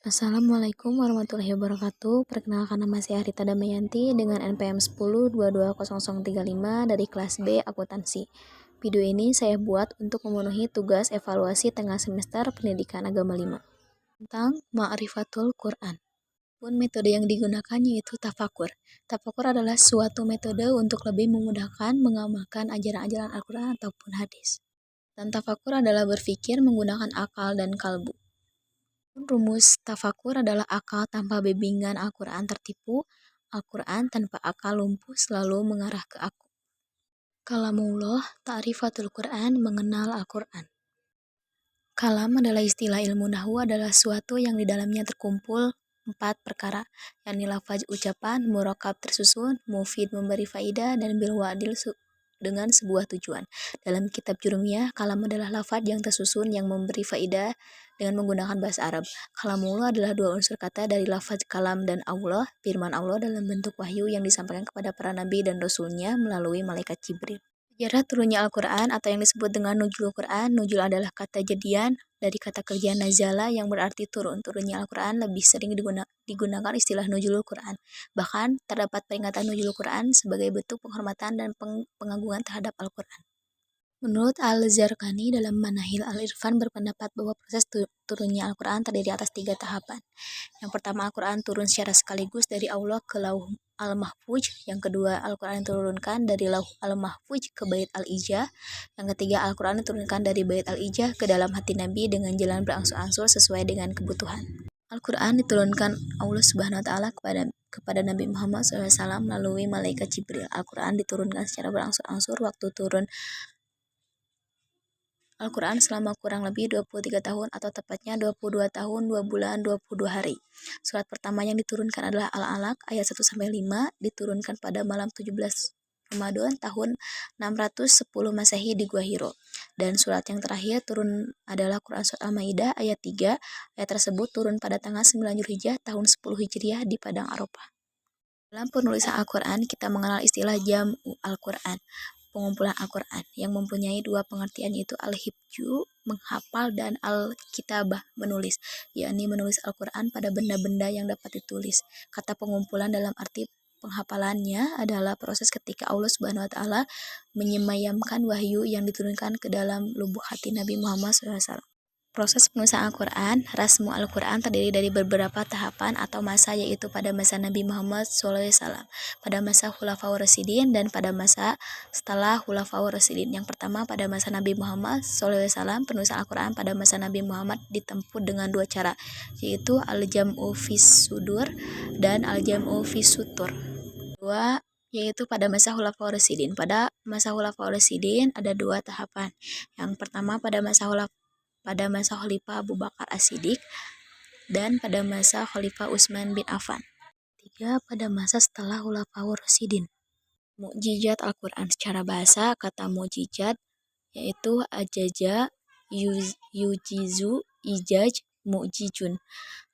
Assalamualaikum warahmatullahi wabarakatuh. Perkenalkan, nama saya Rita Damayanti dengan NPM 10220035 dari kelas B akuntansi. Video ini saya buat untuk memenuhi tugas evaluasi tengah semester Pendidikan Agama 5 tentang Ma'rifatul Quran. Pun metode yang digunakan yaitu tafakur. Tafakur adalah suatu metode untuk lebih memudahkan mengamalkan ajaran-ajaran Al-Quran ataupun hadis. Dan tafakur adalah berpikir menggunakan akal dan kalbu. Rumus tafakur adalah akal tanpa bimbingan Al-Quran tertipu, Al-Quran tanpa akal lumpuh selalu mengarah ke aku. Kalamullah, ta'rifatul Quran, mengenal Al-Quran. Kalam adalah istilah ilmu nahwu, adalah suatu yang di dalamnya terkumpul 4 perkara, yakni lafaz ucapan, murakab tersusun, mufid memberi faidah, dan bil wadil dengan sebuah tujuan. Dalam kitab Jurumiyah, kalam adalah lafaz yang tersusun yang memberi faidah dengan menggunakan bahasa Arab. Kalamullah adalah dua unsur kata dari lafaz kalam dan Allah, firman Allah dalam bentuk wahyu yang disampaikan kepada para nabi dan rasulnya melalui malaikat Jibril. Sejarah turunnya Al-Quran atau yang disebut dengan nuzul Quran. Nuzul adalah kata jadian dari kata kerja nazala yang berarti turun. Turunnya Al-Quran lebih sering digunakan istilah nuzul Quran. Bahkan terdapat peringatan nuzul Quran sebagai bentuk penghormatan dan pengagungan terhadap Al-Quran. Menurut Al-Zarqani dalam Manahil Al-Irfan berpendapat bahwa proses turunnya Al-Quran terdiri atas 3 tahapan. Yang pertama, Al-Quran turun secara sekaligus dari Allah ke Lauh Al-Mahfuz. Yang kedua, Al-Quran diturunkan dari Lauh Al-Mahfuz ke Bait Al-Ijah. Yang ketiga, Al-Quran diturunkan dari Bait Al-Ijah ke dalam hati Nabi dengan jalan berangsur-angsur sesuai dengan kebutuhan. Al-Quran diturunkan Allah Subhanahu wa Ta'ala kepada Nabi Muhammad SAW melalui malaikat Jibril. Al-Quran diturunkan secara berangsur-angsur. Waktu turun Al-Quran selama kurang lebih 23 tahun atau tepatnya 22 tahun, 2 bulan, 22 hari. Surat pertama yang diturunkan adalah Al-Alaq ayat 1-5, diturunkan pada malam 17 Ramadan tahun 610 Masehi di Gua Hiro. Dan surat yang terakhir turun adalah Quran Surat Al-Maidah ayat 3. Ayat tersebut turun pada tanggal 9 Zulhijjah tahun 10 Hijriah di Padang Arafah. Dalam penulisan Al-Quran, kita mengenal istilah Jam'u Al-Quran, pengumpulan Al-Quran, yang mempunyai 2 pengertian, yaitu al-hifju, menghafal, dan al-kitabah, menulis, yakni menulis Al-Quran pada benda-benda yang dapat ditulis. Kata pengumpulan dalam arti penghafalannya adalah proses ketika Allah Subhanahu wa Ta'ala menyemayamkan wahyu yang diturunkan ke dalam lubuk hati Nabi Muhammad SAW. Proses penulisan Al-Quran, rasmu Al-Quran terdiri dari beberapa tahapan atau masa, yaitu pada masa Nabi Muhammad SAW, pada masa Khulafaur Rasyidin, dan pada masa setelah Khulafaur Rasyidin. Yang pertama, pada masa Nabi Muhammad SAW, penulisan Al-Quran pada masa Nabi Muhammad ditempuh dengan 2 cara, yaitu al-jam'u fis sudur dan al-jam'u fis sutur. Kedua, yaitu pada masa Khulafaur Rasyidin. Pada masa Khulafaur Rasyidin ada 2 tahapan. Yang pertama pada masa Khalifah Abu Bakar As-Siddiq dan pada masa Khalifah Utsman bin Affan. 3. Pada masa setelah Khulafaur Rasyidin. Mukjizat Al-Quran secara bahasa, kata mukjizat yaitu ajaja, yujizu, ijaj, mukjizun.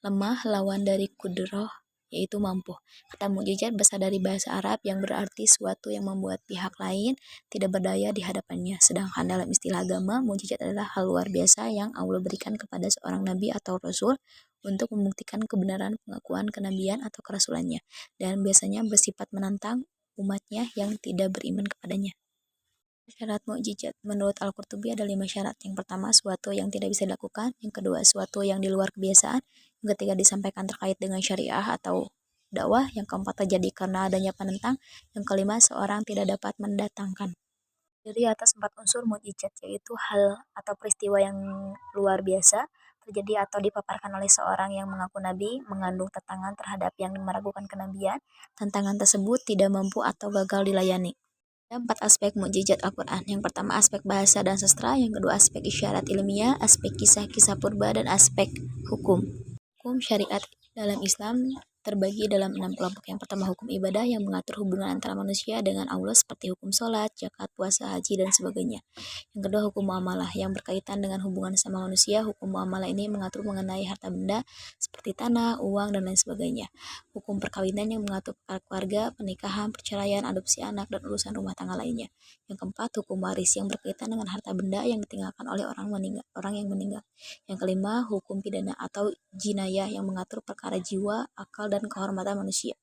Lemah lawan dari kudrah yaitu mampu. Kata mukjizat berasal dari bahasa Arab yang berarti suatu yang membuat pihak lain tidak berdaya di hadapannya. Sedangkan dalam istilah agama, mukjizat adalah hal luar biasa yang Allah berikan kepada seorang nabi atau rasul untuk membuktikan kebenaran pengakuan kenabian atau kerasulannya, dan biasanya bersifat menantang umatnya yang tidak beriman kepadanya. Syarat mukjizat menurut Al-Qurtubi ada 5 syarat. Yang pertama, suatu yang tidak bisa dilakukan. Yang kedua, suatu yang di luar kebiasaan. Yang ketiga, disampaikan terkait dengan syariah atau dakwah. Yang keempat, terjadi karena adanya penentang. Yang kelima, seorang tidak dapat mendatangkan. Dari atas 4 unsur mukjizat, yaitu hal atau peristiwa yang luar biasa terjadi atau dipaparkan oleh seorang yang mengaku nabi, mengandung tantangan terhadap yang meragukan kenabian. Tantangan tersebut tidak mampu atau gagal dilayani. Ada 4 aspek mukjizat Al-Quran. Yang pertama, aspek bahasa dan sastra. Yang kedua, aspek isyarat ilmiah, aspek kisah-kisah purba, dan aspek hukum. Hukum syariat dalam Islam terbagi dalam 6 kelompok. Yang pertama hukum ibadah yang mengatur hubungan antara manusia dengan Allah seperti hukum sholat, zakat, puasa, haji, dan sebagainya. Yang kedua hukum muamalah yang berkaitan dengan hubungan sama manusia. Hukum muamalah ini mengatur mengenai harta benda seperti tanah, uang, dan lain sebagainya. Hukum perkawinan yang mengatur keluarga, pernikahan, perceraian, adopsi anak, dan urusan rumah tangga lainnya. Yang keempat hukum waris yang berkaitan dengan harta benda yang ditinggalkan oleh orang yang meninggal. Yang kelima, hukum pidana atau jinayah yang mengatur perkara jiwa, akal, dan kehormatan manusia.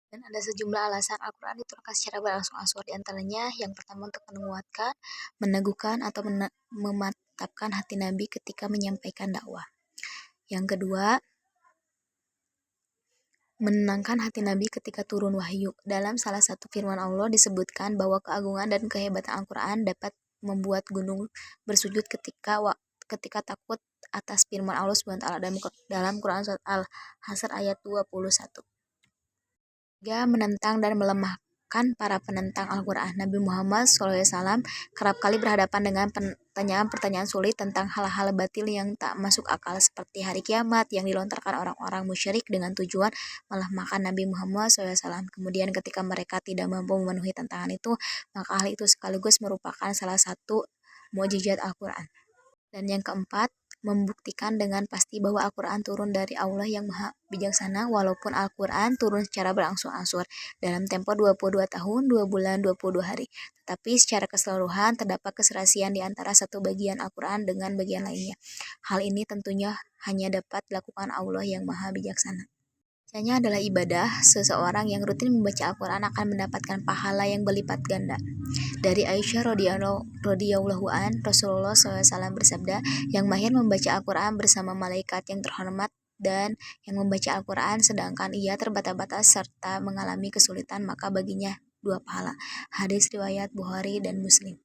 Dan ada sejumlah alasan Al-Quran diturunkan secara berangsur-angsur. Di antaranya, yang pertama untuk menguatkan, meneguhkan, atau memantapkan hati Nabi ketika menyampaikan dakwah. Yang kedua, menenangkan hati Nabi ketika turun wahyu. Dalam salah satu firman Allah disebutkan bahwa keagungan dan kehebatan Al-Quran dapat membuat gunung bersujud ketika takut atas firman Allah SWT dalam Quran surat Al-Hasr ayat 21. 3. Menentang dan melemahkan para penentang Al-Quran. Nabi Muhammad SAW kerap kali berhadapan dengan pertanyaan-pertanyaan sulit tentang hal-hal batil yang tak masuk akal seperti hari kiamat yang dilontarkan orang-orang musyrik dengan tujuan melemahkan Nabi Muhammad SAW. Kemudian ketika mereka tidak mampu memenuhi tantangan itu, maka hal itu sekaligus merupakan salah satu mukjizat Al-Quran. Dan yang keempat, membuktikan dengan pasti bahwa Al-Quran turun dari Allah yang Maha Bijaksana. Walaupun Al-Quran turun secara berangsur-angsur dalam tempo 22 tahun, 2 bulan, 22 hari. Tetapi secara keseluruhan terdapat keserasian di antara satu bagian Al-Quran dengan bagian lainnya. Hal ini tentunya hanya dapat dilakukan Allah yang Maha Bijaksana. Bacanya adalah ibadah. Seseorang yang rutin membaca Al-Quran akan mendapatkan pahala yang berlipat ganda. Dari Aisyah radhiyallahu an, Rasulullah SAW bersabda, yang mahir membaca Al-Quran bersama malaikat yang terhormat dan yang membaca Al-Quran sedangkan ia terbata-bata serta mengalami kesulitan, maka baginya 2 pahala. Hadis riwayat Bukhari dan Muslim.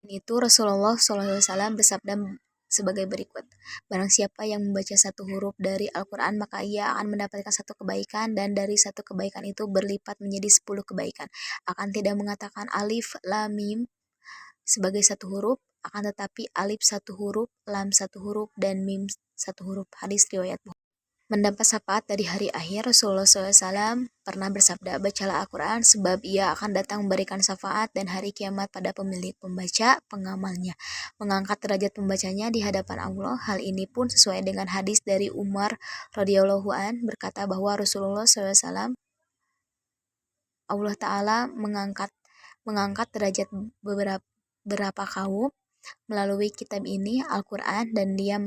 Itu Rasulullah SAW bersabda sebagai berikut, barang siapa yang membaca satu huruf dari Al-Quran maka ia akan mendapatkan satu kebaikan, dan dari satu kebaikan itu berlipat menjadi 10 kebaikan. Akan tidak mengatakan alif, lam, mim sebagai satu huruf, akan tetapi alif satu huruf, lam satu huruf, dan mim satu huruf. Hadis riwayat Bukhari. Mendapat syafaat dari hari akhir, Rasulullah SAW pernah bersabda, bacalah Al-Quran sebab ia akan datang memberikan syafaat dan hari kiamat pada pemilik, pembaca, pengamalnya, mengangkat derajat pembacanya di hadapan Allah. Hal ini pun sesuai dengan hadis dari Umar radhiyallahu an berkata bahwa Rasulullah SAW Allah Ta'ala mengangkat derajat beberapa kaum melalui kitab ini, Al-Quran, dan dia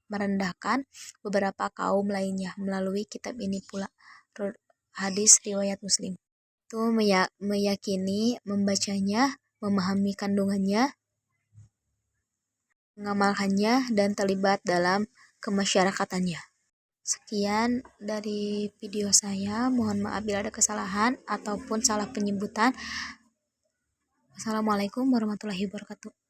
merendahkan beberapa kaum lainnya melalui kitab ini pula. Hadis riwayat Muslim. Itu meyakini, membacanya, memahami kandungannya, mengamalkannya, dan terlibat dalam kemasyarakatannya. Sekian dari video saya. Mohon maaf bila ada kesalahan ataupun salah penyebutan. Assalamualaikum warahmatullahi wabarakatuh.